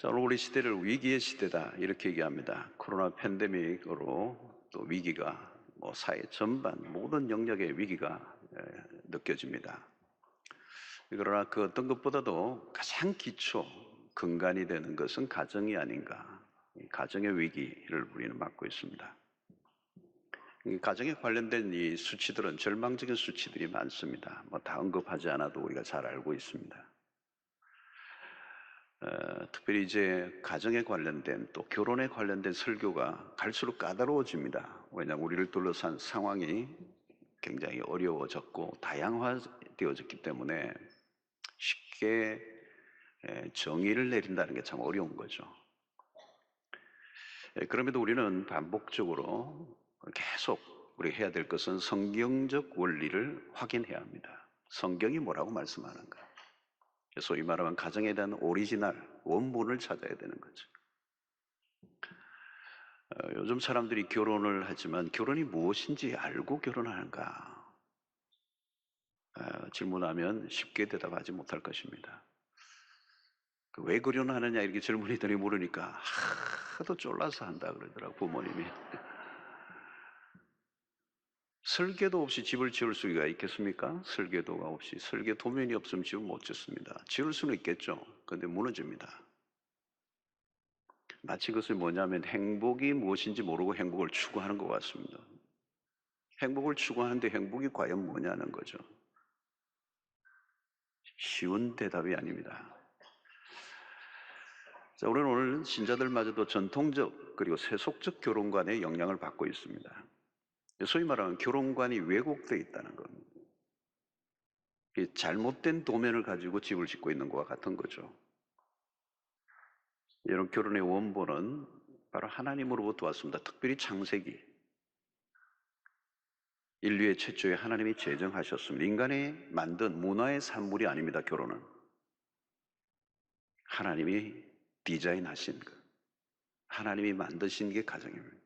자, 오늘 우리 시대를 위기의 시대다 이렇게 얘기합니다. 코로나 팬데믹으로 또 위기가 사회 전반 모든 영역의 위기가 느껴집니다. 그러나 그 어떤 것보다도 가장 기초 근간이 되는 것은 가정이 아닌가. 이 가정의 위기를 우리는 맞고 있습니다. 이 가정에 관련된 이 수치들은 절망적인 수치들이 많습니다. 다 언급하지 않아도 우리가 잘 알고 있습니다. 특별히 이제 가정에 관련된 또 결혼에 관련된 설교가 갈수록 까다로워집니다. 왜냐하면 우리를 둘러싼 상황이 굉장히 어려워졌고 다양화되어졌기 때문에 쉽게 정의를 내린다는 게 참 어려운 거죠. 그럼에도 우리는 반복적으로 계속 우리가 해야 될 것은 성경적 원리를 확인해야 합니다. 성경이 뭐라고 말씀하는가? 소위 말하면 가정에 대한 오리지널, 원본을 찾아야 되는 거죠. 요즘 사람들이 결혼을 하지만 결혼이 무엇인지 알고 결혼하는가? 질문하면 쉽게 대답하지 못할 것입니다. 왜 결혼하느냐 이렇게 젊은이들이 물으니까 하도 쫄라서 한다 그러더라고 부모님이. 설계도 없이 집을 지을 수가 있겠습니까? 설계도가 없이. 설계 도면이 없으면 집을 못 짓습니다. 지을 수는 있겠죠. 그런데 무너집니다. 마치 그것이 뭐냐면 행복이 무엇인지 모르고 행복을 추구하는 것 같습니다. 행복을 추구하는데 행복이 과연 뭐냐는 거죠. 쉬운 대답이 아닙니다. 자, 우리는 오늘 신자들마저도 전통적 그리고 세속적 결혼관의 영향을 받고 있습니다. 소위 말하면 결혼관이 왜곡되어 있다는 겁니다. 잘못된 도면을 가지고 집을 짓고 있는 것과 같은 거죠. 이런 결혼의 원본은 바로 하나님으로부터 왔습니다. 특별히 창세기. 인류의 최초에 하나님이 제정하셨습니다. 인간이 만든 문화의 산물이 아닙니다. 결혼은 하나님이 디자인하신 것, 하나님이 만드신 게 가정입니다.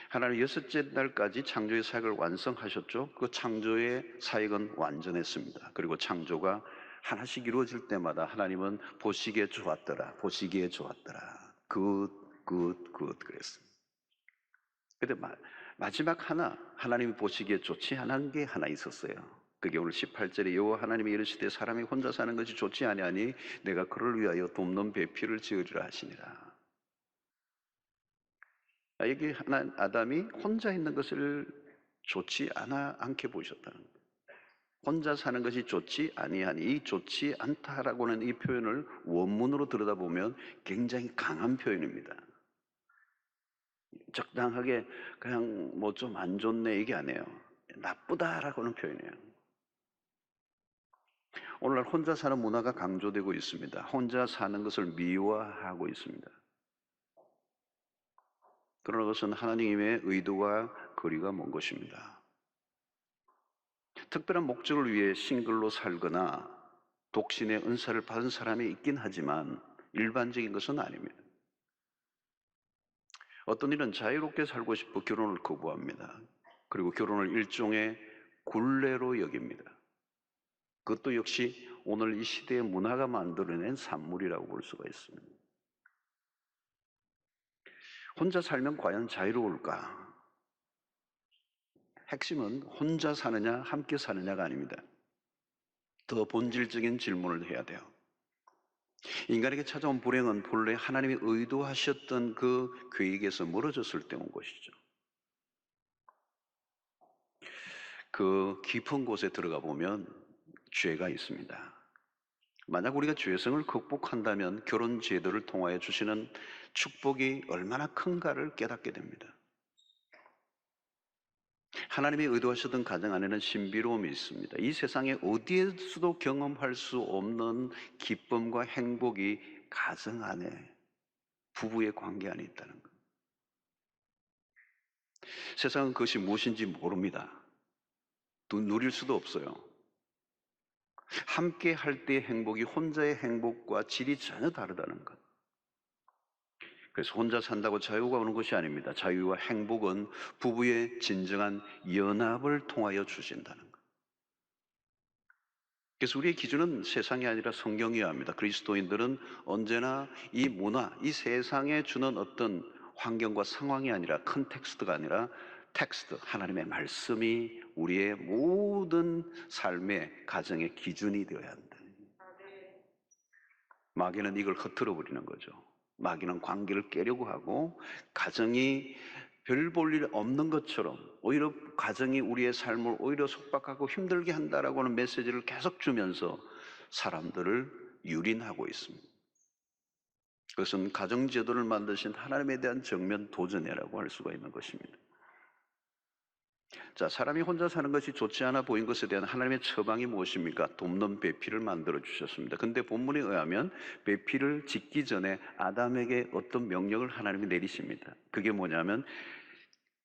하나님 여섯째 날까지 창조의 사역을 완성하셨죠. 그 창조의 사역은 완전했습니다. 그리고 창조가 하나씩 이루어질 때마다 하나님은 보시기에 좋았더라, 보시기에 좋았더라, 굿 그랬습니다. 근데 마지막 하나님이 보시기에 좋지 않은 게 하나 있었어요. 그게 오늘 18절에 여호와 하나님이 이르시되 사람이 혼자 사는 것이 좋지 아니하니 내가 그를 위하여 돕는 배필을 지으리라 하시니라. 여기 아담이 혼자 있는 것을 좋지 않게 보셨다는 거예요. 혼자 사는 것이 좋지 아니하니, 이 좋지 않다라고는 이 표현을 원문으로 들여다보면 굉장히 강한 표현입니다. 적당하게 그냥 좀 안 좋네 이게 아니에요. 나쁘다라고는 표현해요. 오늘날 혼자 사는 문화가 강조되고 있습니다. 혼자 사는 것을 미화하고 있습니다. 그러나 그것은 하나님의 의도와 거리가 먼 것입니다. 특별한 목적을 위해 싱글로 살거나 독신의 은사를 받은 사람이 있긴 하지만 일반적인 것은 아닙니다. 어떤 일은 자유롭게 살고 싶어 결혼을 거부합니다. 그리고 결혼을 일종의 굴레로 여깁니다. 그것도 역시 오늘 이 시대의 문화가 만들어낸 산물이라고 볼 수가 있습니다. 혼자 살면 과연 자유로울까? 핵심은 혼자 사느냐 함께 사느냐가 아닙니다. 더 본질적인 질문을 해야 돼요. 인간에게 찾아온 불행은 본래 하나님이 의도하셨던 그 계획에서 멀어졌을 때 온 것이죠. 그 깊은 곳에 들어가 보면 죄가 있습니다. 만약 우리가 죄성을 극복한다면 결혼 제도를 통하여 주시는 축복이 얼마나 큰가를 깨닫게 됩니다. 하나님이 의도하셨던 가정 안에는 신비로움이 있습니다. 이 세상에 어디에서도 경험할 수 없는 기쁨과 행복이 가정 안에, 부부의 관계 안에 있다는 것. 세상은 그것이 무엇인지 모릅니다. 또 누릴 수도 없어요. 함께 할 때의 행복이 혼자의 행복과 질이 전혀 다르다는 것. 그래서 혼자 산다고 자유가 오는 것이 아닙니다. 자유와 행복은 부부의 진정한 연합을 통하여 주신다는 것. 그래서 우리의 기준은 세상이 아니라 성경이어야 합니다. 그리스도인들은 언제나 이 문화, 이 세상에 주는 어떤 환경과 상황이 아니라 컨텍스트가 아니라 텍스트, 하나님의 말씀이 우리의 모든 삶의 가정의 기준이 되어야 한다. 마귀는 이걸 흩트러 버리는 거죠. 마귀는 관계를 깨려고 하고 가정이 별 볼 일 없는 것처럼 오히려 가정이 우리의 삶을 오히려 속박하고 힘들게 한다라고 하는 메시지를 계속 주면서 사람들을 유린하고 있습니다. 그것은 가정제도를 만드신 하나님에 대한 정면 도전이라고 할 수가 있는 것입니다. 자, 사람이 혼자 사는 것이 좋지 않아 보인 것에 대한 하나님의 처방이 무엇입니까? 돕는 배필을 만들어 주셨습니다. 근데 본문에 의하면 배필을 짓기 전에 아담에게 어떤 명령을 하나님이 내리십니다. 그게 뭐냐면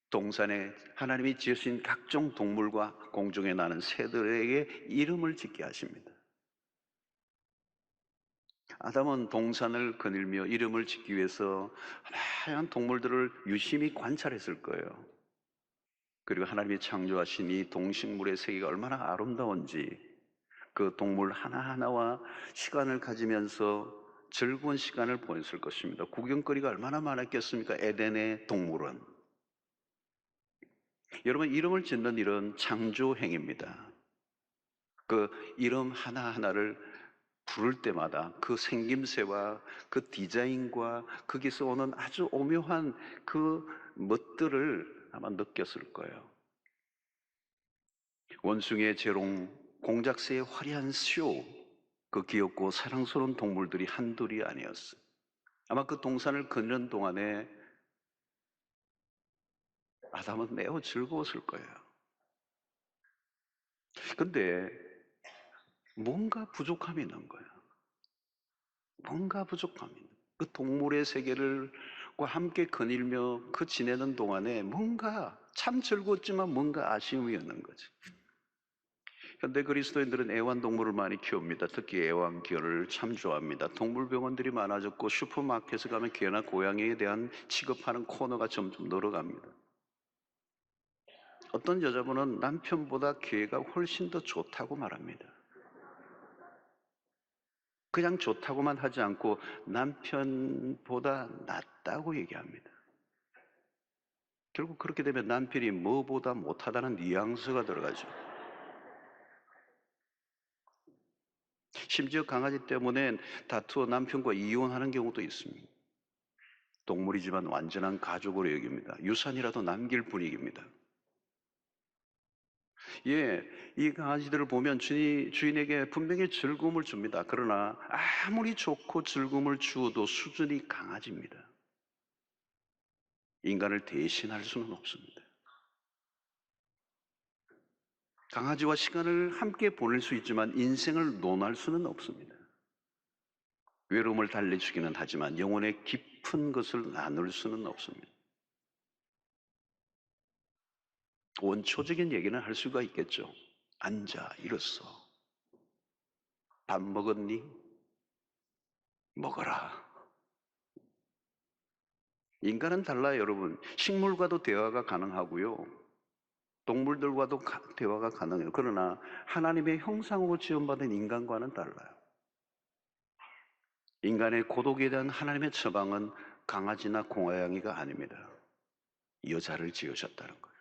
동산에 하나님이 지으신 각종 동물과 공중에 나는 새들에게 이름을 짓게 하십니다. 아담은 동산을 거닐며 이름을 짓기 위해서 다양한 동물들을 유심히 관찰했을 거예요. 그리고 하나님이 창조하신 이 동식물의 세계가 얼마나 아름다운지 그 동물 하나하나와 시간을 가지면서 즐거운 시간을 보냈을 것입니다. 구경거리가 얼마나 많았겠습니까? 에덴의 동물원. 여러분, 이름을 짓는 일은 창조 행위입니다. 그 이름 하나하나를 부를 때마다 그 생김새와 그 디자인과 거기서 오는 아주 오묘한 그 멋들을 아마 느꼈을 거예요. 원숭이의 재롱, 공작새의 화려한 쇼, 그 귀엽고 사랑스러운 동물들이 한둘이 아니었어요. 아마 그 동산을 걷는 동안에 아담은 매우 즐거웠을 거예요. 근데 뭔가 부족함이 있는 거예요. 뭔가 부족함이 있는 거예요. 그 동물의 세계를 함께 거닐며 그 지내는 동안에 뭔가 참 즐거웠지만 뭔가 아쉬움이 있는 거죠. 현대 그리스도인들은 애완동물을 많이 키웁니다. 특히 애완견을 참 좋아합니다. 동물병원들이 많아졌고 슈퍼마켓에 가면 개나 고양이에 대한 취급하는 코너가 점점 늘어갑니다. 어떤 여자분은 남편보다 개가 훨씬 더 좋다고 말합니다. 그냥 좋다고만 하지 않고 남편보다 낫다고 얘기합니다. 결국 그렇게 되면 남편이 뭐보다 못하다는 뉘앙스가 들어가죠. 심지어 강아지 때문에 다투어 남편과 이혼하는 경우도 있습니다. 동물이지만 완전한 가족으로 여깁니다. 유산이라도 남길 분위기입니다. 예, 이 강아지들을 보면 주인에게 분명히 즐거움을 줍니다. 그러나 아무리 좋고 즐거움을 주어도 수준이 강아지입니다. 인간을 대신할 수는 없습니다. 강아지와 시간을 함께 보낼 수 있지만 인생을 논할 수는 없습니다. 외로움을 달래주기는 하지만 영혼의 깊은 것을 나눌 수는 없습니다. 원초적인 얘기는 할 수가 있겠죠. 앉아, 일어서. 밥 먹었니? 먹어라. 인간은 달라요, 여러분. 식물과도 대화가 가능하고요. 동물들과도 대화가 가능해요. 그러나 하나님의 형상으로 지원받은 인간과는 달라요. 인간의 고독에 대한 하나님의 처방은 강아지나 고양이가 아닙니다. 여자를 지으셨다는 거예요.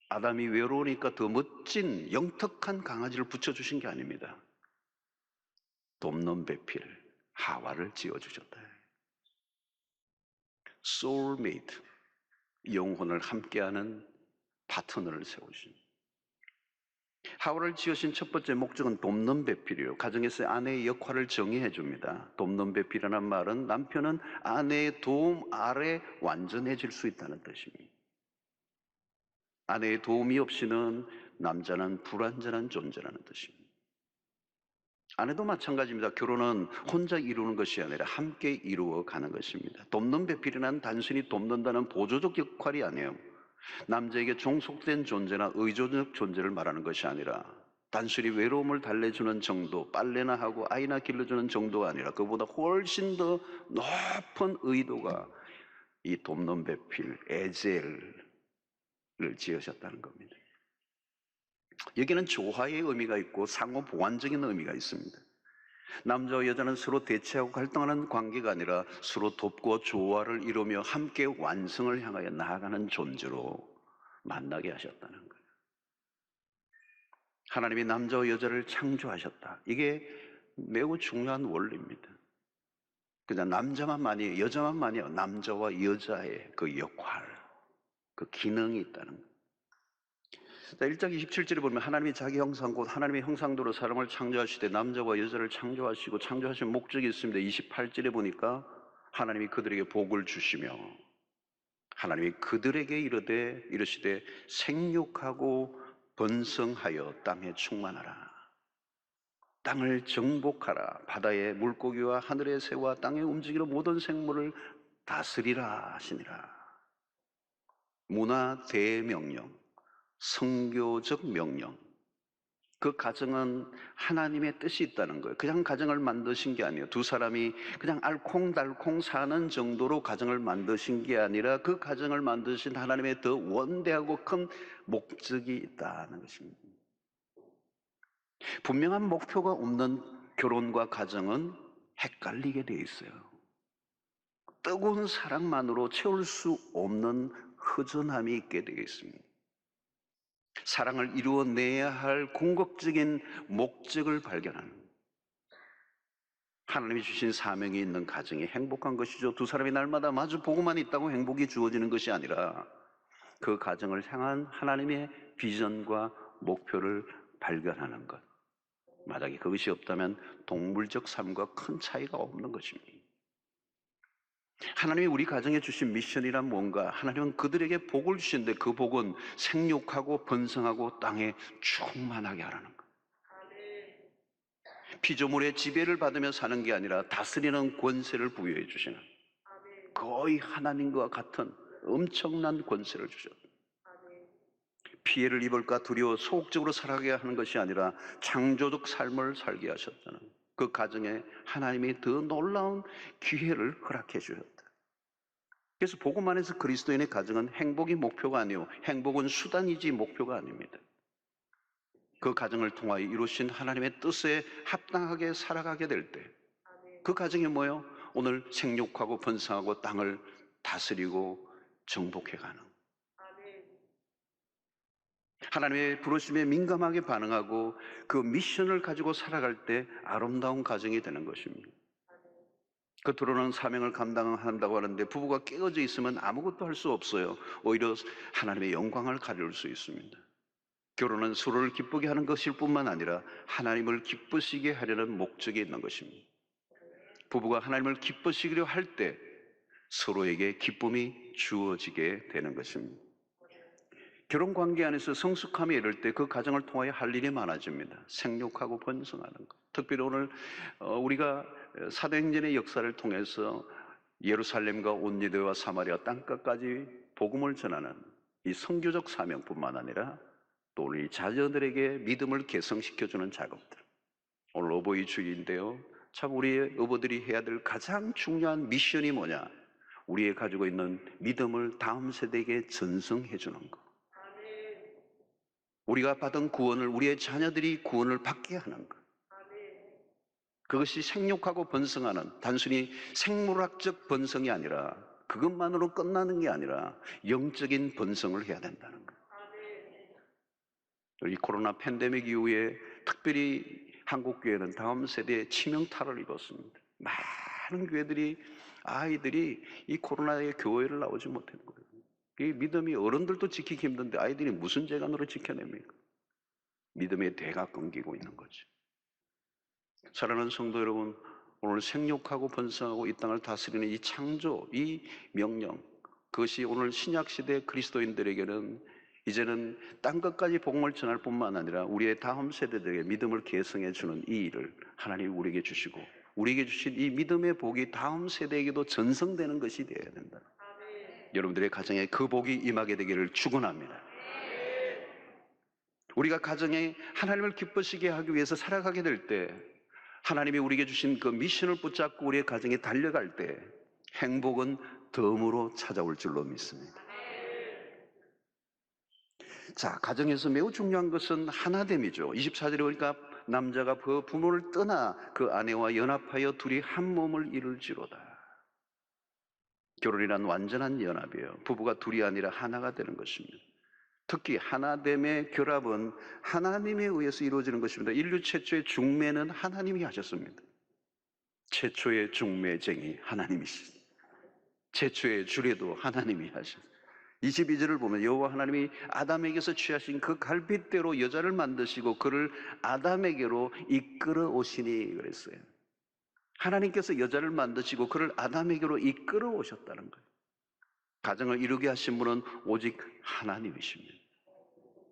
아담이 외로우니까 더 멋진 영특한 강아지를 붙여주신 게 아닙니다. 돕는 배필, 하와를 지어주셨다. 소울메이트, 영혼을 함께하는 파트너를 세우신. 하와를 지으신 첫 번째 목적은 돕는 배필이에요. 가정에서 아내의 역할을 정의해 줍니다. 돕는 배필이라는 말은 남편은 아내의 도움 아래 완전해질 수 있다는 뜻입니다. 아내의 도움이 없이는 남자는 불완전한 존재라는 뜻입니다. 아내도 마찬가지입니다. 결혼은 혼자 이루는 것이 아니라 함께 이루어가는 것입니다. 돕는 배필이란 단순히 돕는다는 보조적 역할이 아니에요. 남자에게 종속된 존재나 의존적 존재를 말하는 것이 아니라 단순히 외로움을 달래주는 정도, 빨래나 하고 아이나 길러주는 정도가 아니라 그보다 훨씬 더 높은 의도가 이 돕는 배필, 에젤을 지으셨다는 겁니다. 여기는 조화의 의미가 있고 상호 보완적인 의미가 있습니다. 남자와 여자는 서로 대치하고 갈등하는 관계가 아니라 서로 돕고 조화를 이루며 함께 완성을 향하여 나아가는 존재로 만나게 하셨다는 거예요. 하나님이 남자와 여자를 창조하셨다. 이게 매우 중요한 원리입니다. 그냥 남자만만이, 여자만만이요. 남자와 여자의 그 역할, 그 기능이 있다는 거예요. 자, 1장 27절에 보면 하나님이 자기 형상 곧 하나님의 형상대로 사람을 창조하시되 남자와 여자를 창조하시고 창조하신 목적이 있습니다. 28절에 보니까 하나님이 그들에게 복을 주시며 하나님이 그들에게 이르시되 생육하고 번성하여 땅에 충만하라. 땅을 정복하라. 바다의 물고기와 하늘의 새와 땅에 움직이는 모든 생물을 다스리라 하시니라. 문화 대명령, 성교적 명령. 그 가정은 하나님의 뜻이 있다는 거예요. 그냥 가정을 만드신 게 아니에요. 두 사람이 그냥 알콩달콩 사는 정도로 가정을 만드신 게 아니라 그 가정을 만드신 하나님의 더 원대하고 큰 목적이 있다는 것입니다. 분명한 목표가 없는 결혼과 가정은 헷갈리게 돼 있어요. 뜨거운 사랑만으로 채울 수 없는 허전함이 있게 되어 있습니다. 사랑을 이루어내야 할 궁극적인 목적을 발견하는, 하나님이 주신 사명이 있는 가정이 행복한 것이죠. 두 사람이 날마다 마주 보고만 있다고 행복이 주어지는 것이 아니라 그 가정을 향한 하나님의 비전과 목표를 발견하는 것. 만약에 그것이 없다면 동물적 삶과 큰 차이가 없는 것입니다. 하나님이 우리 가정에 주신 미션이란 뭔가? 하나님은 그들에게 복을 주시는데 그 복은 생육하고 번성하고 땅에 충만하게 하라는 것. 피조물의 지배를 받으며 사는 게 아니라 다스리는 권세를 부여해 주시는, 거의 하나님과 같은 엄청난 권세를 주셨다. 피해를 입을까 두려워 소극적으로 살아가게 하는 것이 아니라 창조적 삶을 살게 하셨다는, 그 가정에 하나님이 더 놀라운 기회를 허락해 주셨다. 그래서 복음 안에서 그리스도인의 가정은 행복이 목표가 아니요, 행복은 수단이지 목표가 아닙니다. 그 가정을 통하여 이루신 하나님의 뜻에 합당하게 살아가게 될 때 그 가정이 뭐예요? 오늘 생육하고 번성하고 땅을 다스리고 정복해가는, 하나님의 부르심에 민감하게 반응하고 그 미션을 가지고 살아갈 때 아름다운 가정이 되는 것입니다. 겉으로는 사명을 감당한다고 하는데 부부가 깨어져 있으면 아무것도 할 수 없어요. 오히려 하나님의 영광을 가려울 수 있습니다. 결혼은 서로를 기쁘게 하는 것일 뿐만 아니라 하나님을 기쁘시게 하려는 목적이 있는 것입니다. 부부가 하나님을 기쁘시기로 할 때 서로에게 기쁨이 주어지게 되는 것입니다. 결혼 관계 안에서 성숙함에 이를 때 그 가정을 통하여 할 일이 많아집니다. 생육하고 번성하는 것. 특별히 오늘 우리가 사도행전의 역사를 통해서 예루살렘과 온 유대와 사마리아 땅끝까지 복음을 전하는 이 선교적 사명뿐만 아니라 또 우리 자녀들에게 믿음을 개성시켜주는 작업들. 오늘 어버이 주일인데요. 참 우리의 어버들이 해야 될 가장 중요한 미션이 뭐냐? 우리의 가지고 있는 믿음을 다음 세대에게 전승해 주는 것. 우리가 받은 구원을 우리의 자녀들이 구원을 받게 하는 것. 그것이 생육하고 번성하는, 단순히 생물학적 번성이 아니라, 그것만으로 끝나는 게 아니라 영적인 번성을 해야 된다는 것. 이 코로나 팬데믹 이후에 특별히 한국 교회는 다음 세대에 치명타를 입었습니다. 많은 교회들이, 아이들이 이 코로나에 교회를 나오지 못하는 거예요. 이 믿음이 어른들도 지키기 힘든데 아이들이 무슨 재간으로 지켜냅니까? 믿음의 대가 끊기고 있는 거죠. 사랑하는 성도 여러분, 오늘 생육하고 번성하고 이 땅을 다스리는 이 창조, 이 명령, 그것이 오늘 신약시대 그리스도인들에게는 이제는 땅끝까지 복음을 전할 뿐만 아니라 우리의 다음 세대들에게 믿음을 계승해 주는 이 일을 하나님이 우리에게 주시고, 우리에게 주신 이 믿음의 복이 다음 세대에게도 전승되는 것이 되어야 된다. 여러분들의 가정에 그 복이 임하게 되기를 축원합니다. 우리가 가정에 하나님을 기쁘시게 하기 위해서 살아가게 될 때, 하나님이 우리에게 주신 그 미션을 붙잡고 우리의 가정에 달려갈 때 행복은 덤으로 찾아올 줄로 믿습니다. 자, 가정에서 매우 중요한 것은 하나됨이죠. 24절에 보니까 남자가 그 부모를 떠나 그 아내와 연합하여 둘이 한 몸을 이룰지로다. 결혼이란 완전한 연합이에요. 부부가 둘이 아니라 하나가 되는 것입니다. 특히 하나됨의 결합은 하나님에 의해서 이루어지는 것입니다. 인류 최초의 중매는 하나님이 하셨습니다. 최초의 중매쟁이 하나님이시죠. 최초의 주례도 하나님이 하셨어요. 22절을 보면 여호와 하나님이 아담에게서 취하신 그 갈빗대로 여자를 만드시고 그를 아담에게로 이끌어 오시니 그랬어요. 하나님께서 여자를 만드시고 그를 아담에게로 이끌어 오셨다는 거예요. 가정을 이루게 하신 분은 오직 하나님이십니다.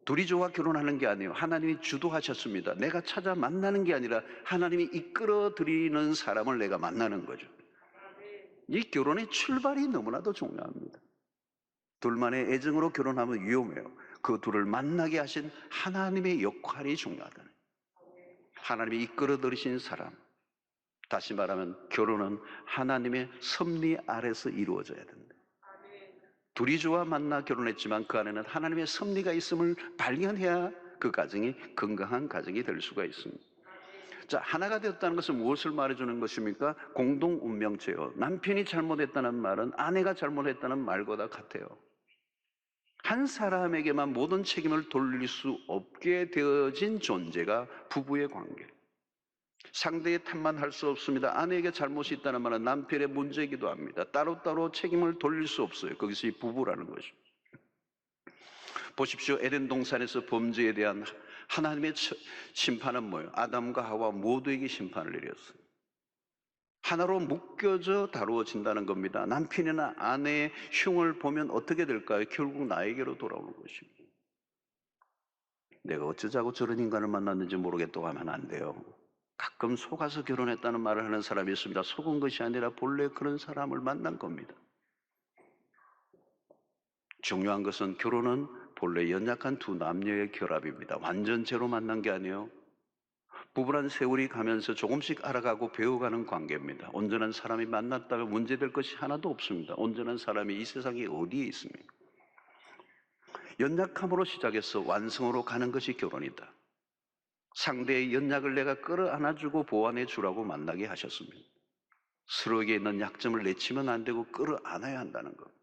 둘이 좋아 결혼하는 게 아니에요. 하나님이 주도하셨습니다. 내가 찾아 만나는 게 아니라 하나님이 이끌어 드리는 사람을 내가 만나는 거죠. 이 결혼의 출발이 너무나도 중요합니다. 둘만의 애정으로 결혼하면 위험해요. 그 둘을 만나게 하신 하나님의 역할이 중요하다는 거예요. 하나님이 이끌어 들이신 사람. 다시 말하면 결혼은 하나님의 섭리 아래서 이루어져야 된다. 둘이 좋아 만나 결혼했지만 그 안에는 하나님의 섭리가 있음을 발견해야 그 가정이 건강한 가정이 될 수가 있습니다. 자, 하나가 되었다는 것은 무엇을 말해주는 것입니까? 공동 운명체요. 남편이 잘못했다는 말은 아내가 잘못했다는 말보다 같아요. 한 사람에게만 모든 책임을 돌릴 수 없게 되어진 존재가 부부의 관계. 상대의 탓만 할 수 없습니다. 아내에게 잘못이 있다는 말은 남편의 문제이기도 합니다. 따로따로 책임을 돌릴 수 없어요. 그것이 부부라는 것입니다. 보십시오. 에덴 동산에서 범죄에 대한 하나님의 심판은 뭐예요? 아담과 하와 모두에게 심판을 내렸어요. 하나로 묶여져 다루어진다는 겁니다. 남편이나 아내의 흉을 보면 어떻게 될까요? 결국 나에게로 돌아오는 것입니다. 내가 어쩌자고 저런 인간을 만났는지 모르겠다고 하면 안 돼요. 가끔 속아서 결혼했다는 말을 하는 사람이 있습니다. 속은 것이 아니라 본래 그런 사람을 만난 겁니다. 중요한 것은 결혼은 본래 연약한 두 남녀의 결합입니다. 완전체로 만난 게 아니에요. 부부란 세월이 가면서 조금씩 알아가고 배워가는 관계입니다. 온전한 사람이 만났다가 문제될 것이 하나도 없습니다. 온전한 사람이 이 세상에 어디에 있습니까? 연약함으로 시작해서 완성으로 가는 것이 결혼이다. 상대의 연약을 내가 끌어안아주고 보완해 주라고 만나게 하셨습니다. 서로에게 있는 약점을 내치면 안 되고 끌어안아야 한다는 것.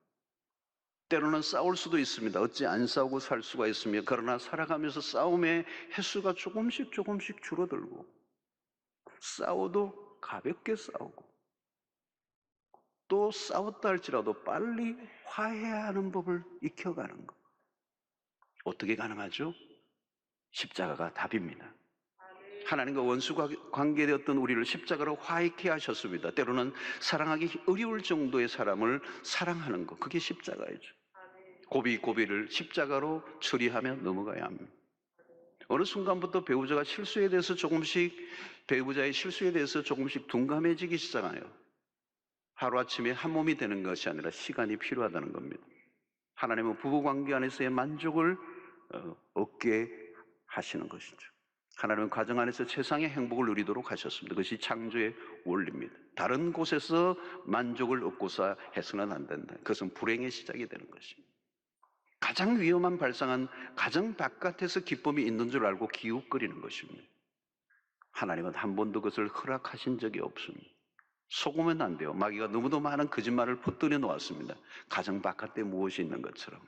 때로는 싸울 수도 있습니다. 어찌 안 싸우고 살 수가 있으며, 그러나 살아가면서 싸움의 횟수가 조금씩 줄어들고, 싸워도 가볍게 싸우고, 또 싸웠다 할지라도 빨리 화해하는 법을 익혀가는 것. 어떻게 가능하죠? 십자가가 답입니다. 하나님과 원수 관계되었던 우리를 십자가로 화해케 하셨습니다. 때로는 사랑하기 어려울 정도의 사람을 사랑하는 것, 그게 십자가이죠. 고비를 십자가로 처리하며 넘어가야 합니다. 어느 순간부터 배우자의 실수에 대해서 조금씩 둔감해지기 시작해요. 하루아침에 한 몸이 되는 것이 아니라 시간이 필요하다는 겁니다. 하나님은 부부관계 안에서의 만족을 얻게 하시는 것이죠. 하나님은 가정 안에서 세상의 행복을 누리도록 하셨습니다. 그것이 창조의 원리입니다. 다른 곳에서 만족을 얻고자 해서는 안 된다. 그것은 불행의 시작이 되는 것입니다. 가장 위험한 발상은 가정 바깥에서 기쁨이 있는 줄 알고 기웃거리는 것입니다. 하나님은 한 번도 그것을 허락하신 적이 없습니다. 속으면 안 돼요. 마귀가 너무도 많은 거짓말을 퍼뜨려 놓았습니다. 가정 바깥에 무엇이 있는 것처럼.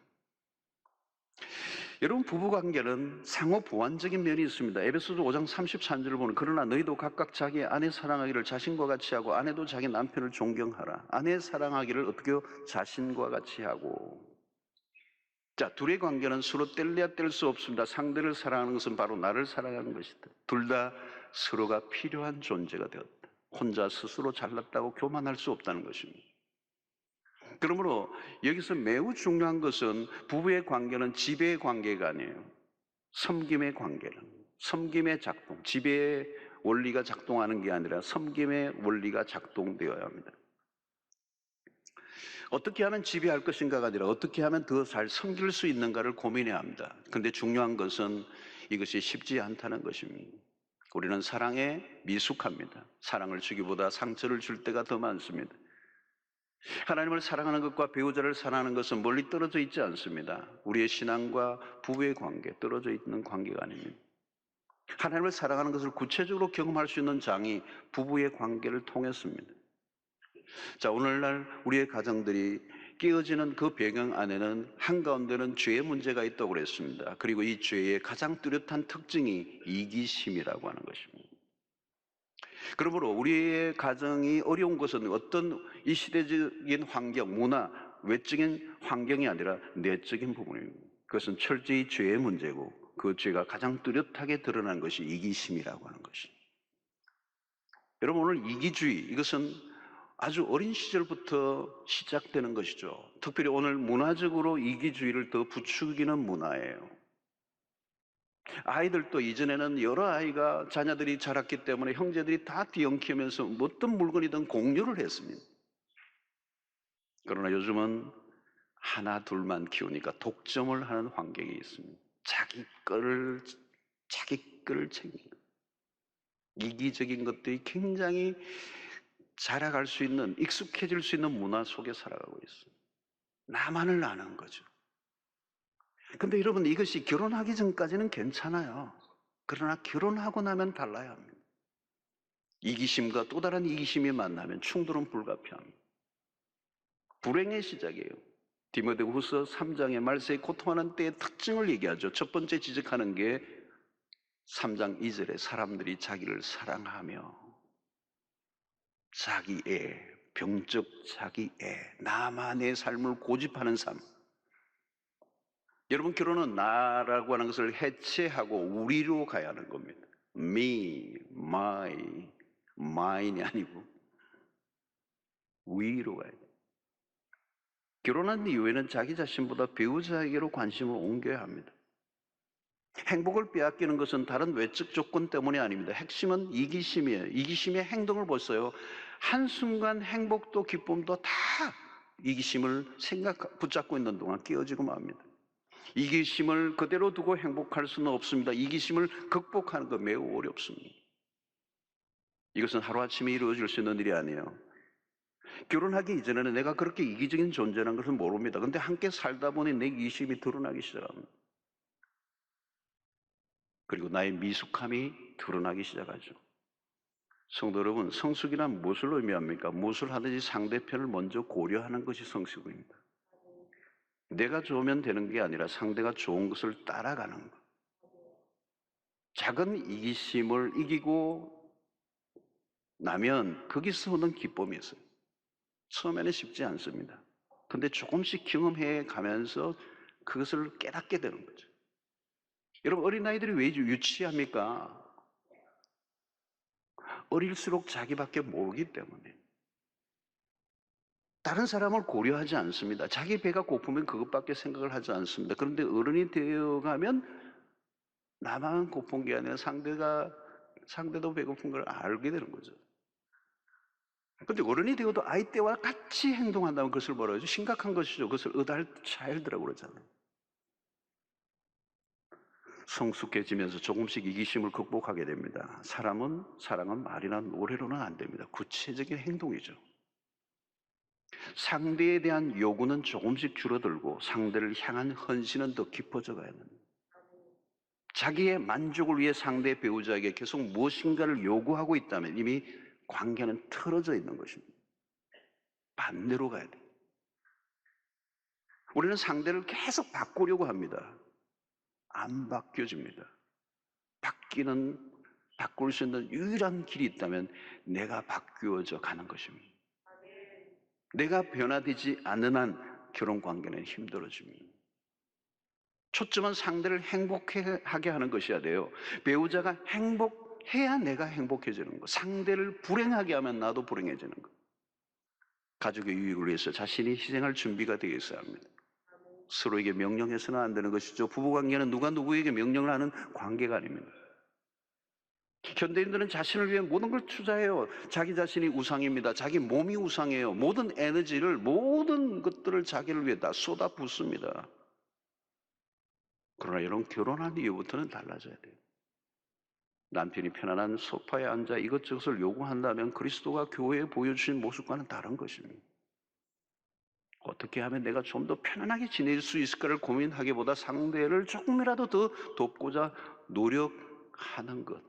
여러분, 부부관계는 상호 보완적인 면이 있습니다. 에베소서 5장 33절을 보면 그러나 너희도 각각 자기 아내 사랑하기를 자신과 같이 하고 아내도 자기 남편을 존경하라. 아내 사랑하기를 어떻게 자신과 같이 하고. 자, 둘의 관계는 서로 뗄래야 뗄 수 없습니다. 상대를 사랑하는 것은 바로 나를 사랑하는 것이다. 둘 다 서로가 필요한 존재가 되었다. 혼자 스스로 잘났다고 교만할 수 없다는 것입니다. 그러므로 여기서 매우 중요한 것은 부부의 관계는 지배의 관계가 아니에요. 섬김의 관계는, 섬김의 작동, 지배의 원리가 작동하는 게 아니라 섬김의 원리가 작동되어야 합니다. 어떻게 하면 지배할 것인가가 아니라 어떻게 하면 더 잘 섬길 수 있는가를 고민해야 합니다. 그런데 중요한 것은 이것이 쉽지 않다는 것입니다. 우리는 사랑에 미숙합니다. 사랑을 주기보다 상처를 줄 때가 더 많습니다. 하나님을 사랑하는 것과 배우자를 사랑하는 것은 멀리 떨어져 있지 않습니다. 우리의 신앙과 부부의 관계, 떨어져 있는 관계가 아닙니다. 하나님을 사랑하는 것을 구체적으로 경험할 수 있는 장이 부부의 관계를 통했습니다. 자, 오늘날 우리의 가정들이 깨어지는 그 배경 안에는 한가운데는 죄의 문제가 있다고 그랬습니다. 그리고 이 죄의 가장 뚜렷한 특징이 이기심이라고 하는 것입니다. 그러므로 우리의 가정이 어려운 것은 어떤 이 시대적인 환경, 문화, 외적인 환경이 아니라 내적인 부분입니다. 그것은 철저히 죄의 문제고 그 죄가 가장 뚜렷하게 드러난 것이 이기심이라고 하는 것입니다. 여러분, 오늘 이기주의, 이것은 아주 어린 시절부터 시작되는 것이죠. 특별히 오늘 문화적으로 이기주의를 더 부추기는 문화예요. 아이들도 이전에는 여러 아이가 자녀들이 자랐기 때문에 형제들이 다 뒤엉키면서 어떤 물건이든 공유를 했습니다. 그러나 요즘은 하나 둘만 키우니까 독점을 하는 환경이 있습니다. 자기 거를 챙기는 이기적인 것들이 굉장히 자라갈 수 있는, 익숙해질 수 있는 문화 속에 살아가고 있어요. 나만을 아는 거죠. 근데 여러분, 이것이 결혼하기 전까지는 괜찮아요. 그러나 결혼하고 나면 달라야 합니다. 이기심과 또 다른 이기심이 만나면 충돌은 불가피합니다. 불행의 시작이에요. 디모데후서 3장의 말세에 고통하는 때의 특징을 얘기하죠. 첫 번째 지적하는 게 3장 2절에 사람들이 자기를 사랑하며 자기애, 병적 자기애, 나만의 삶을 고집하는 삶. 여러분, 결혼은 나라고 하는 것을 해체하고 우리로 가야 하는 겁니다. me, my, mine이 아니고 we로 가야 돼요. 결혼한 이후에는 자기 자신보다 배우자에게로 관심을 옮겨야 합니다. 행복을 빼앗기는 것은 다른 외적 조건 때문이 아닙니다. 핵심은 이기심이에요. 이기심의 행동을 보세요. 한순간 행복도 기쁨도 다 이기심을 붙잡고 있는 동안 깨어지고 맙니다. 이기심을 그대로 두고 행복할 수는 없습니다. 이기심을 극복하는 거 매우 어렵습니다. 이것은 하루아침에 이루어질 수 있는 일이 아니에요. 결혼하기 이전에는 내가 그렇게 이기적인 존재라는 것을 모릅니다. 근데 함께 살다 보니 내 이기심이 드러나기 시작합니다. 그리고 나의 미숙함이 드러나기 시작하죠. 성도 여러분, 성숙이란 무엇을 의미합니까? 무엇을 하든지 상대편을 먼저 고려하는 것이 성숙입니다. 내가 좋으면 되는 게 아니라 상대가 좋은 것을 따라가는 것. 작은 이기심을 이기고 나면 거기서 오는 기쁨이 있어요. 처음에는 쉽지 않습니다. 근데 조금씩 경험해 가면서 그것을 깨닫게 되는 거죠. 여러분, 어린아이들이 왜 유치합니까? 어릴수록 자기밖에 모르기 때문에. 다른 사람을 고려하지 않습니다. 자기 배가 고프면 그것밖에 생각을 하지 않습니다. 그런데 어른이 되어가면 나만 고픈 게 아니라 상대도 배고픈 걸 알게 되는 거죠. 근데 어른이 되어도 아이 때와 같이 행동한다면 그것을 뭐라고 하죠? 심각한 것이죠. 그것을 어덜트 차일드라고 그러잖아요. 성숙해지면서 조금씩 이기심을 극복하게 됩니다. 사랑은 말이나 노래로는 안 됩니다. 구체적인 행동이죠. 상대에 대한 요구는 조금씩 줄어들고 상대를 향한 헌신은 더 깊어져 가야 됩니다. 자기의 만족을 위해 상대 배우자에게 계속 무엇인가를 요구하고 있다면 이미 관계는 틀어져 있는 것입니다. 반대로 가야 돼요. 우리는 상대를 계속 바꾸려고 합니다. 안 바뀌어집니다. 바꿀 수 있는 유일한 길이 있다면 내가 바뀌어져 가는 것입니다. 내가 변화되지 않는 한 결혼 관계는 힘들어집니다. 초점은 상대를 행복하게 하는 것이어야 돼요. 배우자가 행복해야 내가 행복해지는 거. 상대를 불행하게 하면 나도 불행해지는 거. 가족의 유익을 위해서 자신이 희생할 준비가 되어 있어야 합니다. 서로에게 명령해서는 안 되는 것이죠. 부부관계는 누가 누구에게 명령을 하는 관계가 아닙니다. 현대인들은 자신을 위해 모든 걸 투자해요. 자기 자신이 우상입니다. 자기 몸이 우상이에요. 모든 에너지를, 모든 것들을 자기를 위해 다 쏟아붓습니다. 그러나 여러분, 결혼한 이후부터는 달라져야 돼요. 남편이 편안한 소파에 앉아 이것저것을 요구한다면 그리스도가 교회에 보여주신 모습과는 다른 것입니다. 어떻게 하면 내가 좀 더 편안하게 지낼 수 있을까를 고민하기보다 상대를 조금이라도 더 돕고자 노력하는 것.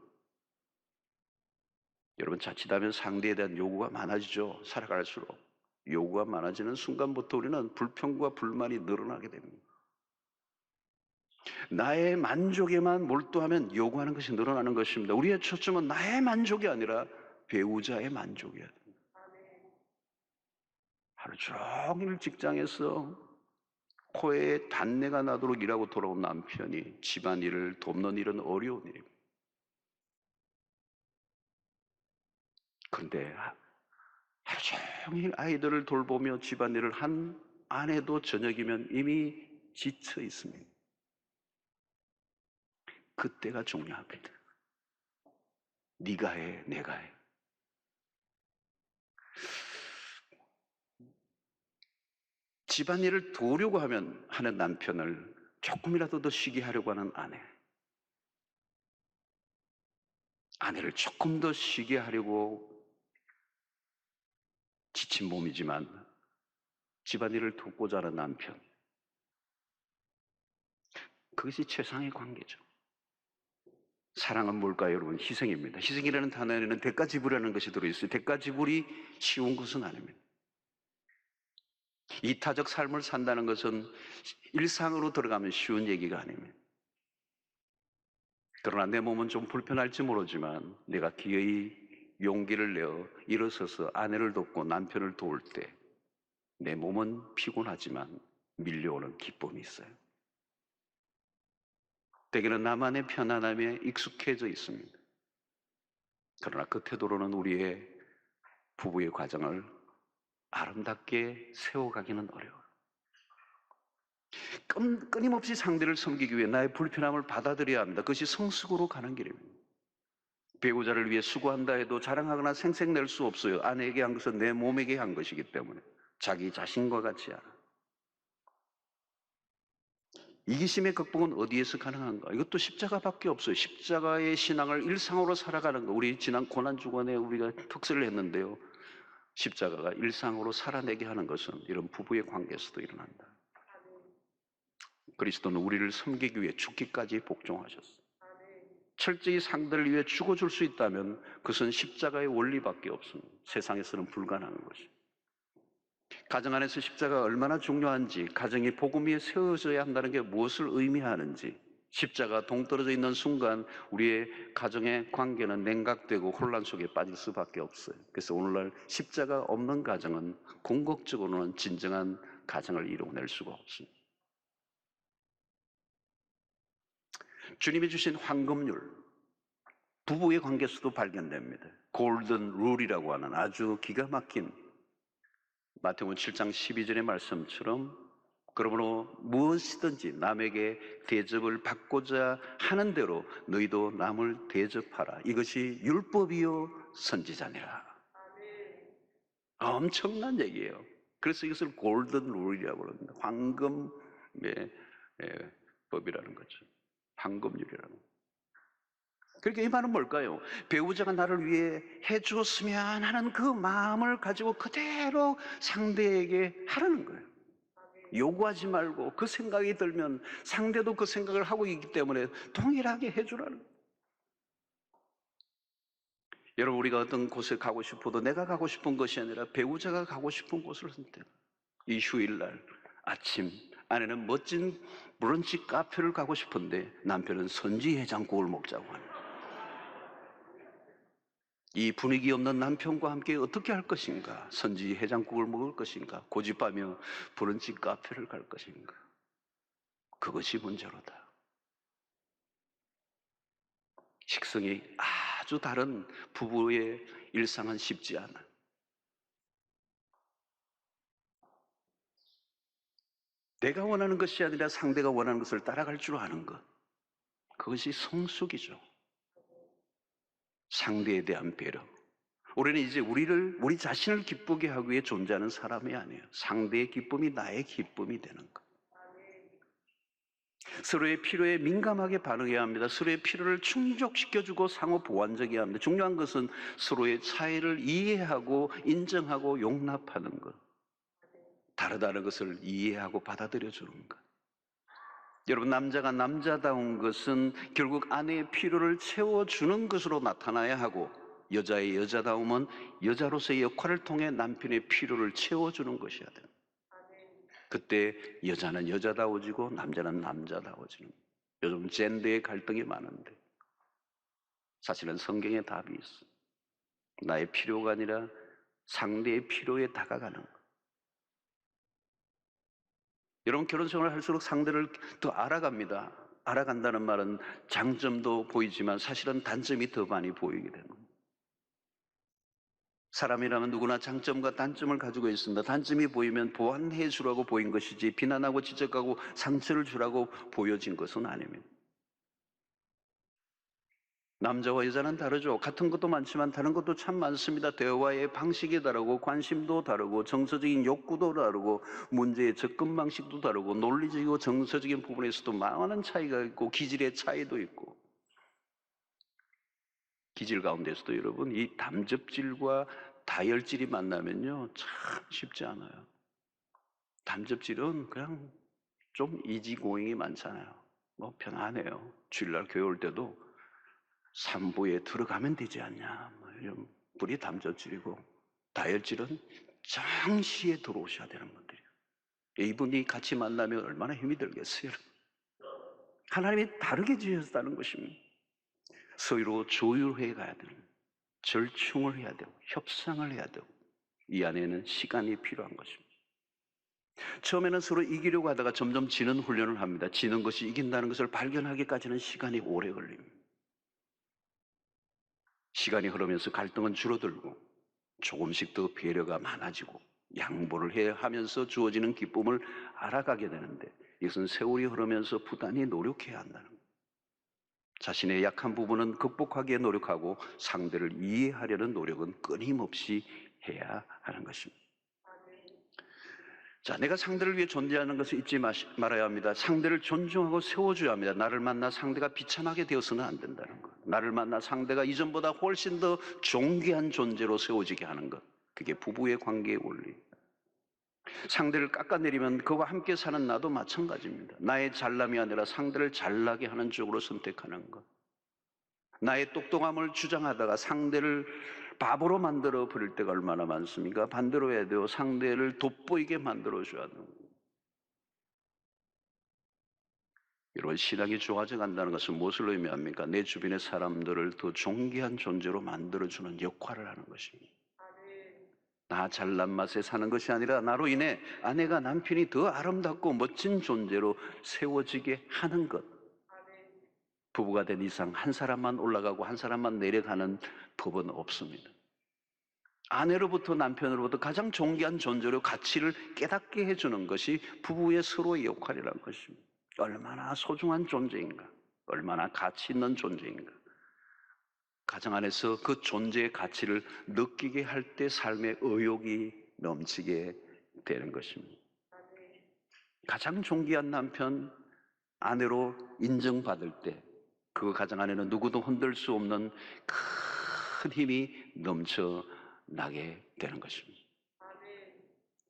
여러분, 자칫하면 상대에 대한 요구가 많아지죠. 살아갈수록 요구가 많아지는 순간부터 우리는 불평과 불만이 늘어나게 됩니다. 나의 만족에만 몰두하면 요구하는 것이 늘어나는 것입니다. 우리의 초점은 나의 만족이 아니라 배우자의 만족이어야 됩니다. 하루 종일 직장에서 코에 단내가 나도록 일하고 돌아온 남편이 집안일을 돕는 일은 어려운 일입니다. 그런데 하루 종일 아이들을 돌보며 집안일을 한 아내도 저녁이면 이미 지쳐 있습니다. 그때가 중요합니다. 네가 해, 내가 해. 집안일을 도우려고 하는 남편을 조금이라도 더 쉬게 하려고 하는 아내를 조금 더 쉬게 하려고 지친 몸이지만 집안일을 돕고자 하는 남편, 그것이 최상의 관계죠. 사랑은 뭘까요, 여러분? 희생입니다. 희생이라는 단어에는 대가 지불이라는 것이 들어있어요. 대가 지불이 쉬운 것은 아닙니다. 이타적 삶을 산다는 것은 일상으로 들어가면 쉬운 얘기가 아닙니다. 그러나 내 몸은 좀 불편할지 모르지만 내가 기어이 용기를 내어 일어서서 아내를 돕고 남편을 도울 때 내 몸은 피곤하지만 밀려오는 기쁨이 있어요. 대개는 나만의 편안함에 익숙해져 있습니다. 그러나 그 태도로는 우리의 부부의 과정을 아름답게 세워가기는 어려워요. 끊임없이 상대를 섬기기 위해 나의 불편함을 받아들여야 합니다. 그것이 성숙으로 가는 길입니다. 배우자를 위해 수고한다 해도 자랑하거나 생색낼 수 없어요. 아내에게 한 것은 내 몸에게 한 것이기 때문에 자기 자신과 같지 않아. 이기심의 극복은 어디에서 가능한가? 이것도 십자가밖에 없어요. 십자가의 신앙을 일상으로 살아가는 거. 우리 지난 고난주간에 우리가 특설을 했는데요. 십자가가 일상으로 살아내게 하는 것은 이런 부부의 관계에서도 일어난다. 그리스도는 우리를 섬기기 위해 죽기까지 복종하셨어요. 철저히 상대를 위해 죽어줄 수 있다면 그것은 십자가의 원리밖에 없습니다. 세상에서는 불가능한 것입니다. 가정 안에서 십자가가 얼마나 중요한지, 가정이 복음 위에 세워져야 한다는 게 무엇을 의미하는지, 십자가 동떨어져 있는 순간 우리의 가정의 관계는 냉각되고 혼란 속에 빠질 수밖에 없어요. 그래서 오늘날 십자가 없는 가정은 궁극적으로는 진정한 가정을 이루어낼 수가 없습니다. 주님이 주신 황금률, 부부의 관계에서도 발견됩니다. 골든 룰이라고 하는 아주 기가 막힌 마태복음 7장 12절의 말씀처럼 그러므로 무엇이든지 남에게 대접을 받고자 하는 대로 너희도 남을 대접하라. 이것이 율법이요 선지자니라. 엄청난 얘기예요. 그래서 이것을 골든 룰이라고 합니다. 황금의 법이라는 거죠. 황금률이라는 거. 그러니까 이 말은 뭘까요? 배우자가 나를 위해 해주었으면 하는 그 마음을 가지고 그대로 상대에게 하라는 거예요. 요구하지 말고 그 생각이 들면 상대도 그 생각을 하고 있기 때문에 동일하게 해주라는 거예요. 여러분, 우리가 어떤 곳에 가고 싶어도 내가 가고 싶은 것이 아니라 배우자가 가고 싶은 곳을 선택해요. 이 휴일날 아침 아내는 멋진 브런치 카페를 가고 싶은데 남편은 선지 해장국을 먹자고 합니다. 이 분위기 없는 남편과 함께 어떻게 할 것인가? 선지 해장국을 먹을 것인가? 고집하며 브런치 카페를 갈 것인가? 그것이 문제로다. 식성이 아주 다른 부부의 일상은 쉽지 않아. 내가 원하는 것이 아니라 상대가 원하는 것을 따라갈 줄 아는 것. 그것이 성숙이죠. 상대에 대한 배려. 우리는 이제 우리 자신을 기쁘게 하기 위해 존재하는 사람이 아니에요. 상대의 기쁨이 나의 기쁨이 되는 것. 서로의 필요에 민감하게 반응해야 합니다. 서로의 필요를 충족시켜주고 상호 보완적이어야 합니다. 중요한 것은 서로의 차이를 이해하고 인정하고 용납하는 것. 다르다는 것을 이해하고 받아들여 주는 것. 여러분, 남자가 남자다운 것은 결국 아내의 필요를 채워주는 것으로 나타나야 하고, 여자의 여자다움은 여자로서의 역할을 통해 남편의 필요를 채워주는 것이어야 돼요. 그때 여자는 여자다워지고 남자는 남자다워지는 거예요. 요즘 젠더의 갈등이 많은데 사실은 성경에 답이 있어. 나의 필요가 아니라 상대의 필요에 다가가는 것. 여러분, 결혼 생활을 할수록 상대를 더 알아갑니다. 알아간다는 말은 장점도 보이지만 사실은 단점이 더 많이 보이게 되는 거예요. 사람이라면 누구나 장점과 단점을 가지고 있습니다. 단점이 보이면 보완해 주라고 보인 것이지 비난하고 지적하고 상처를 주라고 보여진 것은 아닙니다. 남자와 여자는 다르죠. 같은 것도 많지만 다른 것도 참 많습니다. 대화의 방식이 다르고 관심도 다르고 정서적인 욕구도 다르고 문제의 접근 방식도 다르고 논리적이고 정서적인 부분에서도 많은 차이가 있고 기질의 차이도 있고, 기질 가운데서도 여러분 이 담접질과 다혈질이 만나면요 참 쉽지 않아요. 담접질은 그냥 좀 이지고잉이 많잖아요. 뭐 편안해요. 주일날 교회 올 때도 산부에 들어가면 되지 않냐, 뭐 이런 분이 담접질이고, 다혈질은 정시에 들어오셔야 되는 분들이에요. 이분이 같이 만나면 얼마나 힘이 들겠어요. 하나님이 다르게 지으셨다는 것입니다. 서로 조율해 가야 되는, 절충을 해야 되고 협상을 해야 되고, 이 안에는 시간이 필요한 것입니다. 처음에는 서로 이기려고 하다가 점점 지는 훈련을 합니다. 지는 것이 이긴다는 것을 발견하기까지는 시간이 오래 걸립니다. 시간이 흐르면서 갈등은 줄어들고 조금씩 더 배려가 많아지고 양보를 해야 하면서 주어지는 기쁨을 알아가게 되는데, 이것은 세월이 흐르면서 부단히 노력해야 한다는 거예요. 자신의 약한 부분은 극복하기에 노력하고 상대를 이해하려는 노력은 끊임없이 해야 하는 것입니다. 자, 내가 상대를 위해 존재하는 것을 잊지 말아야 합니다. 상대를 존중하고 세워줘야 합니다. 나를 만나 상대가 비참하게 되어서는 안 된다는 것. 나를 만나 상대가 이전보다 훨씬 더 존귀한 존재로 세워지게 하는 것. 그게 부부의 관계의 원리. 상대를 깎아내리면 그와 함께 사는 나도 마찬가지입니다. 나의 잘남이 아니라 상대를 잘나게 하는 쪽으로 선택하는 것. 나의 똑똑함을 주장하다가 상대를 바보로 만들어 버릴 때가 얼마나 많습니까? 반대로 해야 돼요. 상대를 돋보이게 만들어줘야 돼요. 여러분, 신앙이 좋아져 간다는 것은 무엇을 의미합니까? 내 주변의 사람들을 더 존귀한 존재로 만들어주는 역할을 하는 것입니다. 나 잘난 맛에 사는 것이 아니라 나로 인해 아내가 남편이 더 아름답고 멋진 존재로 세워지게 하는 것. 부부가 된 이상 한 사람만 올라가고 한 사람만 내려가는 법은 없습니다. 아내로부터 남편으로부터 가장 존귀한 존재로 가치를 깨닫게 해주는 것이 부부의 서로의 역할이라는 것입니다. 얼마나 소중한 존재인가, 얼마나 가치 있는 존재인가. 가정 안에서 그 존재의 가치를 느끼게 할 때 삶의 의욕이 넘치게 되는 것입니다. 가장 존귀한 남편, 아내로 인정받을 때 그 가정 안에는 누구도 흔들 수 없는 큰 힘이 넘쳐나게 되는 것입니다.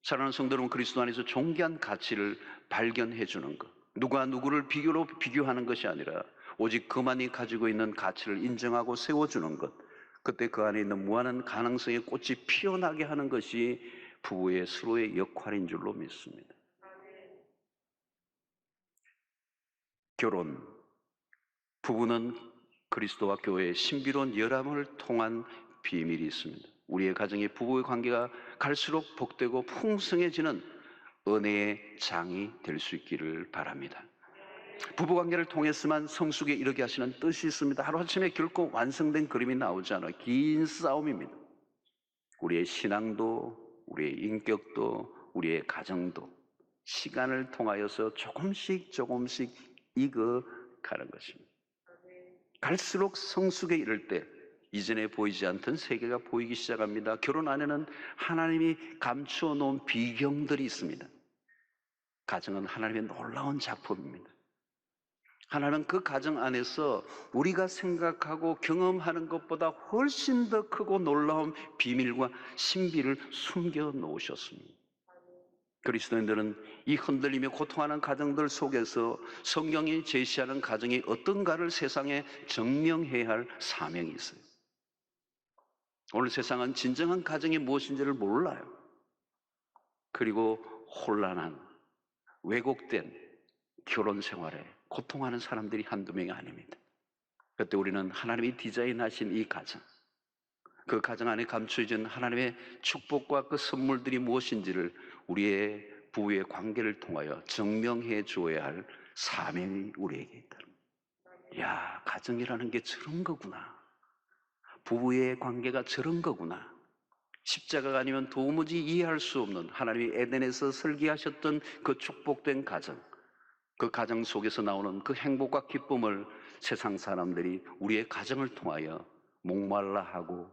사랑하는 성도 여러분, 그리스도 안에서 존귀한 가치를 발견해 주는 것, 누가 누구를 비교하는 것이 아니라 오직 그만이 가지고 있는 가치를 인정하고 세워주는 것, 그때 그 안에 있는 무한한 가능성의 꽃이 피어나게 하는 것이 부부의 서로의 역할인 줄로 믿습니다. 결혼, 부부는 그리스도와 교회의 신비로운 열합을 통한 비밀이 있습니다. 우리의 가정의 부부의 관계가 갈수록 복되고 풍성해지는 은혜의 장이 될 수 있기를 바랍니다. 부부관계를 통해서만 성숙에 이르게 하시는 뜻이 있습니다. 하루아침에 결코 완성된 그림이 나오지 않아요. 긴 싸움입니다. 우리의 신앙도, 우리의 인격도, 우리의 가정도 시간을 통하여서 조금씩 익어가는 것입니다. 갈수록 성숙에 이를 때 이전에 보이지 않던 세계가 보이기 시작합니다. 결혼 안에는 하나님이 감추어 놓은 비경들이 있습니다. 가정은 하나님의 놀라운 작품입니다. 하나님은 그 가정 안에서 우리가 생각하고 경험하는 것보다 훨씬 더 크고 놀라운 비밀과 신비를 숨겨 놓으셨습니다. 그리스도인들은 이 흔들리며 고통하는 가정들 속에서 성경이 제시하는 가정이 어떤가를 세상에 증명해야 할 사명이 있어요. 오늘 세상은 진정한 가정이 무엇인지를 몰라요. 그리고 혼란한, 왜곡된 결혼 생활에 고통하는 사람들이 한두 명이 아닙니다. 그때 우리는 하나님이 디자인하신 이 가정, 그 가정 안에 감춰진 하나님의 축복과 그 선물들이 무엇인지를 우리의 부부의 관계를 통하여 증명해 주어야 할 사명이 우리에게 있다. 야, 가정이라는 게 저런 거구나. 부부의 관계가 저런 거구나. 십자가가 아니면 도무지 이해할 수 없는 하나님이 에덴에서 설계하셨던 그 축복된 가정, 그 가정 속에서 나오는 그 행복과 기쁨을 세상 사람들이 우리의 가정을 통하여 목말라하고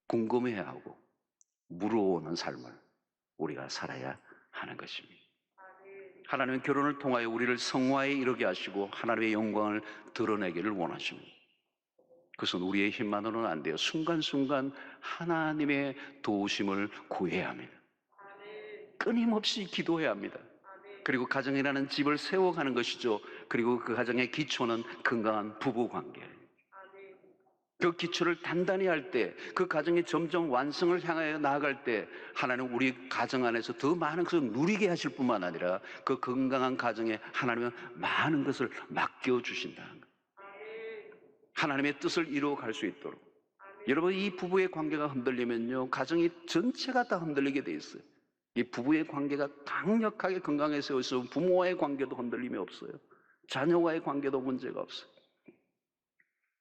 궁금해하고 물어오는 삶을 우리가 살아야 하는 것입니다. 하나님은 결혼을 통하여 우리를 성화에 이르게 하시고 하나님의 영광을 드러내기를 원하십니다. 그것은 우리의 힘만으로는 안 돼요. 순간순간 하나님의 도우심을 구해야 합니다. 끊임없이 기도해야 합니다. 그리고 가정이라는 집을 세워가는 것이죠. 그리고 그 가정의 기초는 건강한 부부관계. 그 기초를 단단히 할 때, 그 가정이 점점 완성을 향하여 나아갈 때 하나님은 우리 가정 안에서 더 많은 것을 누리게 하실 뿐만 아니라 그 건강한 가정에 하나님은 많은 것을 맡겨주신다는 거예요. 하나님의 뜻을 이루어갈 수 있도록. 여러분, 이 부부의 관계가 흔들리면요, 가정이 전체가 다 흔들리게 돼 있어요. 이 부부의 관계가 강력하게 건강해서 있으면 부모와의 관계도 흔들림이 없어요. 자녀와의 관계도 문제가 없어요.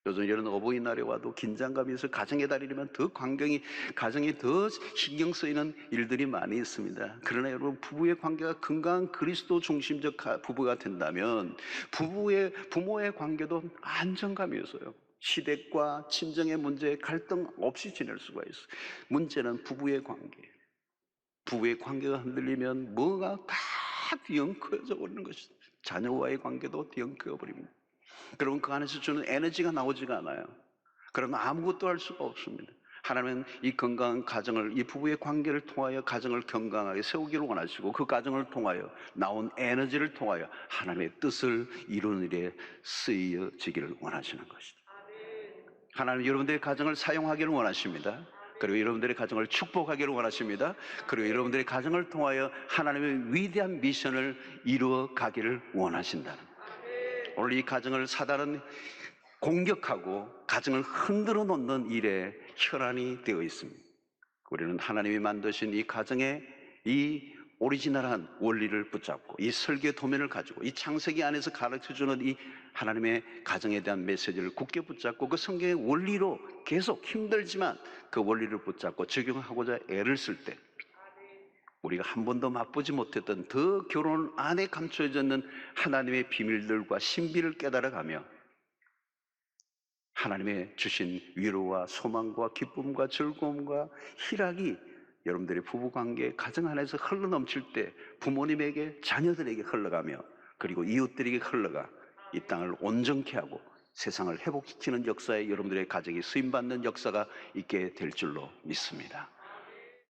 요즘 이런 어버이날에 와도 긴장감이 있어서 가정의 달이면 더 가정이 더 신경 쓰이는 일들이 많이 있습니다. 그러나 여러분, 부부의 관계가 건강한 그리스도 중심적 부부가 된다면 부모의 관계도 안정감이 있어요. 시댁과 친정의 문제, 갈등 없이 지낼 수가 있어요. 문제는 부부의 관계. 부부의 관계가 흔들리면 뭐가 다 뒤엉켜져 버리는 것이죠. 자녀와의 관계도 뒤엉켜 버립니다. 그러면 그 안에서 주는 에너지가 나오지가 않아요. 그러면 아무것도 할 수가 없습니다. 하나님은 이 건강한 가정을, 이 부부의 관계를 통하여 가정을 건강하게 세우기를 원하시고 그 가정을 통하여 나온 에너지를 통하여 하나님의 뜻을 이루는 일에 쓰여지기를 원하시는 것이다. 하나님 여러분들의 가정을 사용하기를 원하십니다. 그리고 여러분들의 가정을 축복하기를 원하십니다. 그리고 여러분들의 가정을 통하여 하나님의 위대한 미션을 이루어 가기를 원하신다는 거예요. 오늘 이 가정을 사단은 공격하고 가정을 흔들어 놓는 일에 혈안이 되어 있습니다. 우리는 하나님이 만드신 이 가정의 이 오리지널한 원리를 붙잡고 이 설계 도면을 가지고 이 창세기 안에서 가르쳐주는 이 하나님의 가정에 대한 메시지를 굳게 붙잡고 그 성경의 원리로 계속 힘들지만 그 원리를 붙잡고 적용하고자 애를 쓸 때 우리가 한 번도 맛보지 못했던 더 결혼 안에 감춰져 있는 하나님의 비밀들과 신비를 깨달아가며 하나님의 주신 위로와 소망과 기쁨과 즐거움과 희락이 여러분들의 부부관계, 가정 안에서 흘러넘칠 때 부모님에게, 자녀들에게 흘러가며 그리고 이웃들에게 흘러가 이 땅을 온전케 하고 세상을 회복시키는 역사에 여러분들의 가정이 쓰임받는 역사가 있게 될 줄로 믿습니다.